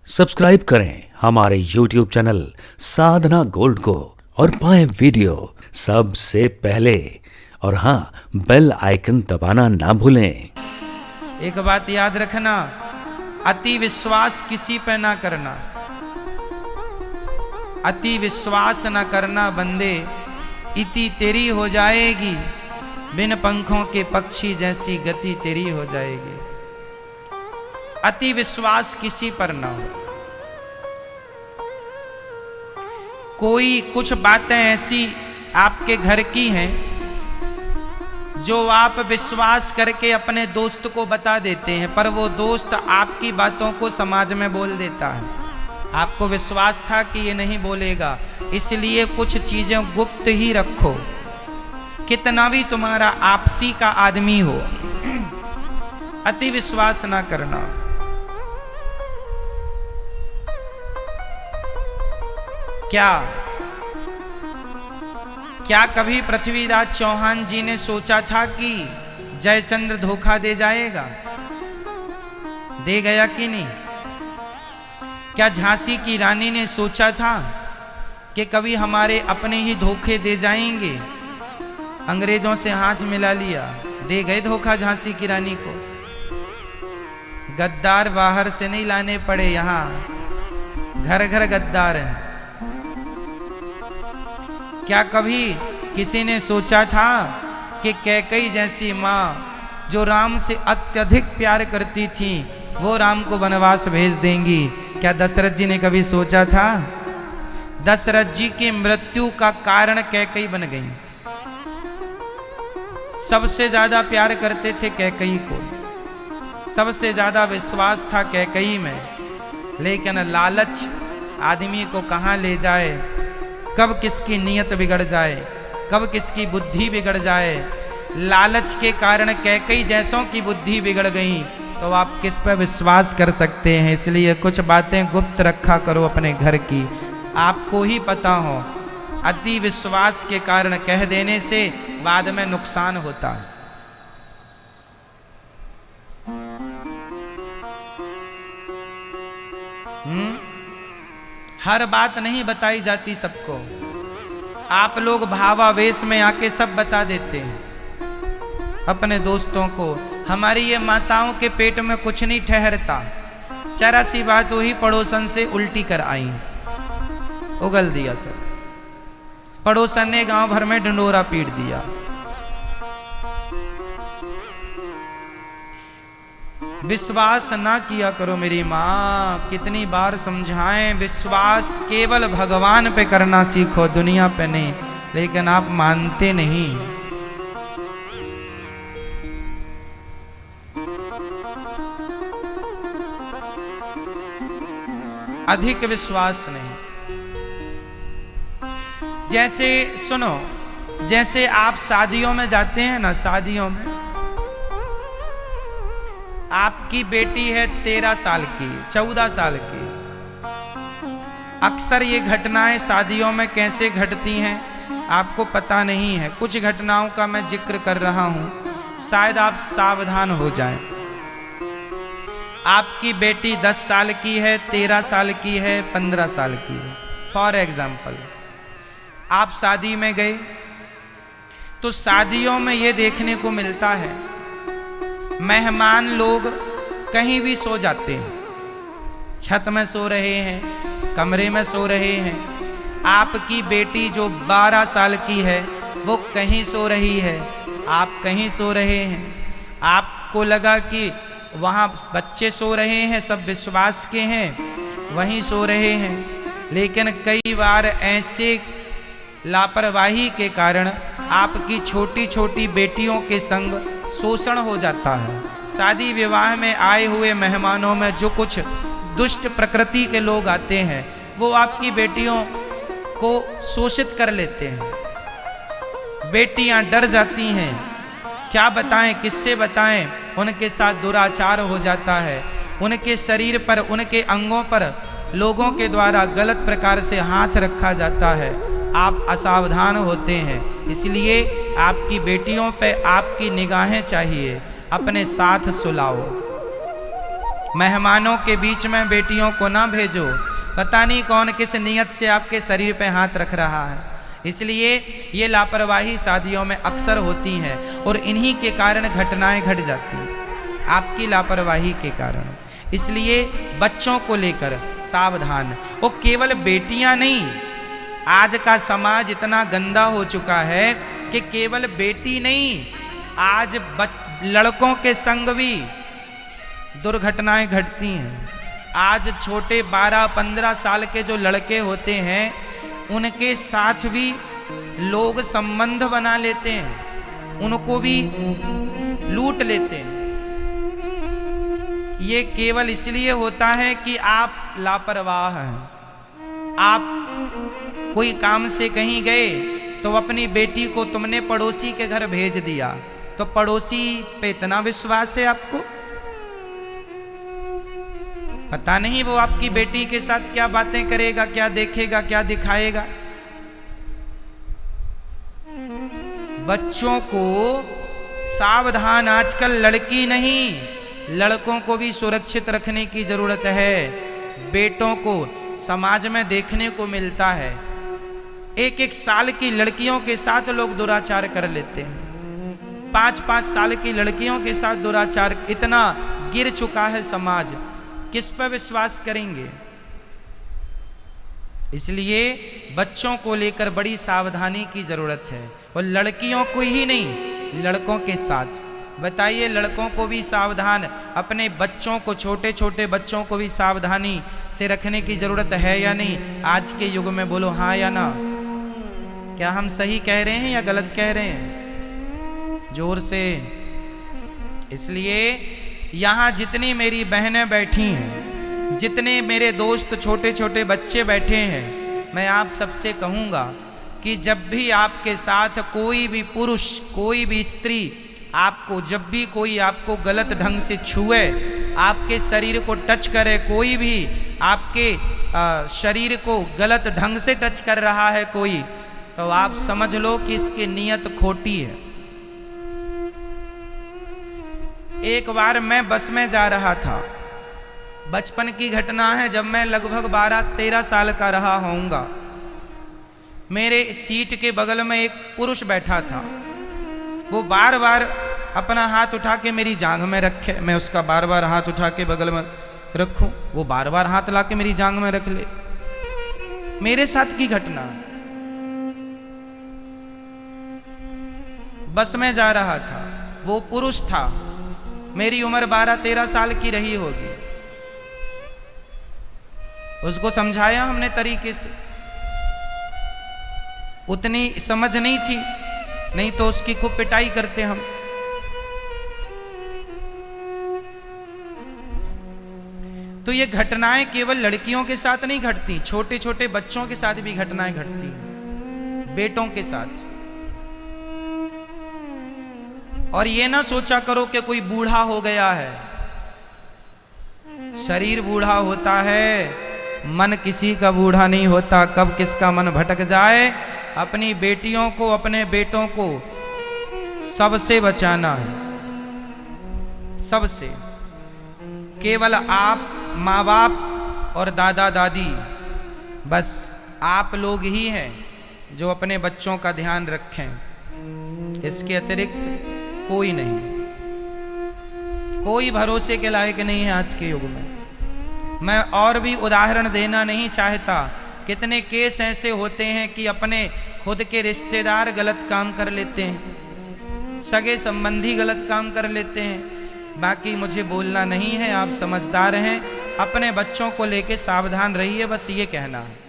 Subscribe करें हमारे YouTube channel साधना gold को और पाएं वीडियो सबसे पहले। और हाँ, बेल आइकन दबाना ना भूलें। एक बात याद रखना, अति विश्वास किसी पे ना करना। अति विश्वास न करना बंदे, इति तेरी हो जाएगी। बिन पंखों के पक्षी जैसी गति तेरी हो जाएगी। अति विश्वास किसी पर ना हो। कोई कुछ बातें ऐसी आपके घर की हैं जो आप विश्वास करके अपने दोस्त को बता देते हैं, पर वो दोस्त आपकी बातों को समाज में बोल देता है। आपको विश्वास था कि ये नहीं बोलेगा, इसलिए कुछ चीजें गुप्त ही रखो। कितना भी तुम्हारा आपसी का आदमी हो, अति विश्वास ना करना। क्या कभी पृथ्वीराज चौहान जी ने सोचा था कि जयचंद्र धोखा दे जाएगा? दे गया कि नहीं? क्या झांसी की रानी ने सोचा था कि कभी हमारे अपने ही धोखे दे जाएंगे? अंग्रेजों से हाथ मिला लिया, दे गए धोखा झांसी की रानी को। गद्दार बाहर से नहीं लाने पड़े, यहां घर घर गद्दार हैं। क्या कभी किसी ने सोचा था कि कैकेयी जैसी मां जो राम से अत्यधिक प्यार करती थी, वो राम को वनवास भेज देंगी? क्या दशरथ जी ने कभी सोचा था? दशरथ जी की मृत्यु का कारण कैकेयी बन गई। सबसे ज्यादा प्यार करते थे कैकेयी को, सबसे ज्यादा विश्वास था कैकेयी में, लेकिन लालच आदमी को कहां ले जाए, कब किसकी नीयत बिगड़ जाए, कब किसकी बुद्धि बिगड़ जाए। लालच के कारण कैकेयी जैसों की बुद्धि बिगड़ गई, तो आप किस पर विश्वास कर सकते हैं? इसलिए कुछ बातें गुप्त रखा करो अपने घर की, आपको ही पता हो। अति विश्वास के कारण कह देने से बाद में नुकसान होता है। हर बात नहीं बताई जाती सबको। आप लोग भावावेश में आके सब बता देते हैं अपने दोस्तों को। हमारी ये माताओं के पेट में कुछ नहीं ठहरता, जरा सी बात हुई पड़ोसन से उल्टी कर आई, उगल दिया सब। पड़ोसन ने गांव भर में ढिंडोरा पीट दिया। विश्वास ना किया करो मेरी माँ, कितनी बार समझाएं। विश्वास केवल भगवान पे करना सीखो, दुनिया पे नहीं। लेकिन आप मानते नहीं। अधिक विश्वास नहीं। जैसे सुनो, जैसे आप शादियों में जाते हैं ना, शादियों में आपकी बेटी है 13 साल की, 14 साल की। अक्सर ये घटनाएं शादियों में कैसे घटती हैं आपको पता नहीं है। कुछ घटनाओं का मैं जिक्र कर रहा हूं, शायद आप सावधान हो जाएं। आपकी बेटी 10 साल की है, 13 साल की है, 15 साल की है। फॉर एग्जाम्पल, आप शादी में गए तो शादियों में ये देखने को मिलता है, मेहमान लोग कहीं भी सो जाते हैं। छत में सो रहे हैं, कमरे में सो रहे हैं। आपकी बेटी जो 12 साल की है वो कहीं सो रही है, आप कहीं सो रहे हैं। आपको लगा कि वहाँ बच्चे सो रहे हैं, सब विश्वास के हैं, वहीं सो रहे हैं। लेकिन कई बार ऐसे लापरवाही के कारण आपकी छोटी छोटी बेटियों के संग शोषण हो जाता है। शादी विवाह में आए हुए मेहमानों में जो कुछ दुष्ट प्रकृति के लोग आते हैं, वो आपकी बेटियों को शोषित कर लेते हैं। बेटियां डर जाती हैं, क्या बताएं, किससे बताएं। उनके साथ दुराचार हो जाता है, उनके शरीर पर, उनके अंगों पर लोगों के द्वारा गलत प्रकार से हाथ रखा जाता है। आप असावधान होते हैं, इसलिए आपकी बेटियों पे आपकी निगाहें चाहिए। अपने साथ सुलाओ, मेहमानों के बीच में बेटियों को ना भेजो, पता नहीं कौन किस नियत से आपके शरीर पे हाथ रख रहा है। इसलिए ये लापरवाही शादियों में अक्सर होती हैं और इन्हीं के कारण घटनाएं घट जाती हैं, आपकी लापरवाही के कारण। इसलिए बच्चों को लेकर सावधान। वो केवल बेटियां नहीं, आज का समाज इतना गंदा हो चुका है कि केवल बेटी नहीं, आज लड़कों के संग भी दुर्घटनाएं घटती हैं। आज छोटे 12-15 साल के जो लड़के होते हैं उनके साथ भी लोग संबंध बना लेते हैं, उनको भी लूट लेते हैं। ये केवल इसलिए होता है कि आप लापरवाह हैं। आप कोई काम से कहीं गए तो अपनी बेटी को तुमने पड़ोसी के घर भेज दिया, तो पड़ोसी पे इतना विश्वास है आपको, पता नहीं वो आपकी बेटी के साथ क्या बातें करेगा, क्या देखेगा, क्या दिखाएगा। बच्चों को सावधान, आजकल लड़की नहीं लड़कों को भी सुरक्षित रखने की जरूरत है। बेटों को समाज में देखने को मिलता है, 1-1 साल की लड़कियों के साथ लोग दुराचार कर लेते हैं, 5-5 साल की लड़कियों के साथ दुराचार। इतना गिर चुका है समाज, किस पर विश्वास करेंगे। इसलिए बच्चों को लेकर बड़ी सावधानी की जरूरत है, और लड़कियों को ही नहीं लड़कों के साथ। बताइए, लड़कों को भी सावधान, अपने बच्चों को, छोटे छोटे बच्चों को भी सावधानी से रखने की जरूरत है या नहीं। आज के युग में बोलो हाँ या ना, क्या हम सही कह रहे हैं या गलत कह रहे हैं? जोर से। इसलिए यहाँ जितनी मेरी बहनें बैठी हैं, जितने मेरे दोस्त छोटे छोटे बच्चे बैठे हैं, मैं आप सबसे कहूँगा कि जब भी आपके साथ कोई भी पुरुष, कोई भी स्त्री आपको, जब भी कोई आपको गलत ढंग से छुए, आपके शरीर को टच करे, कोई भी आपके शरीर को गलत ढंग से टच कर रहा है कोई, तो आप समझ लो कि इसकी नीयत खोटी है। एक बार मैं बस में जा रहा था, बचपन की घटना है, जब मैं लगभग 12-13 साल का रहा होऊंगा। मेरे सीट के बगल में एक पुरुष बैठा था, वो बार बार अपना हाथ उठा के मेरी जांघ में रखे, मैं उसका बार बार हाथ उठा के बगल में रखूं, वो बार बार हाथ ला के मेरी जांघ में रख ले। मेरे साथ की घटना, बस में जा रहा था, वो पुरुष था, मेरी उम्र 12-13 साल की रही होगी। उसको समझाया हमने तरीके से, उतनी समझ नहीं थी, नहीं तो उसकी खूब पिटाई करते हम। तो ये घटनाएं केवल लड़कियों के साथ नहीं घटती, छोटे छोटे बच्चों के साथ भी घटनाएं घटती हैं, बेटों के साथ। और ये ना सोचा करो कि कोई बूढ़ा हो गया है, शरीर बूढ़ा होता है, मन किसी का बूढ़ा नहीं होता। कब किसका मन भटक जाए, अपनी बेटियों को, अपने बेटों को सबसे बचाना है, सबसे। केवल आप, माँ बाप और दादा दादी, बस आप लोग ही हैं जो अपने बच्चों का ध्यान रखें। इसके अतिरिक्त कोई नहीं, कोई भरोसे के लायक नहीं है आज के युग में। मैं और भी उदाहरण देना नहीं चाहता, कितने केस ऐसे होते हैं कि अपने खुद के रिश्तेदार गलत काम कर लेते हैं, सगे संबंधी गलत काम कर लेते हैं। बाकी मुझे बोलना नहीं है, आप समझदार हैं, अपने बच्चों को लेके सावधान रहिए, बस ये कहना है।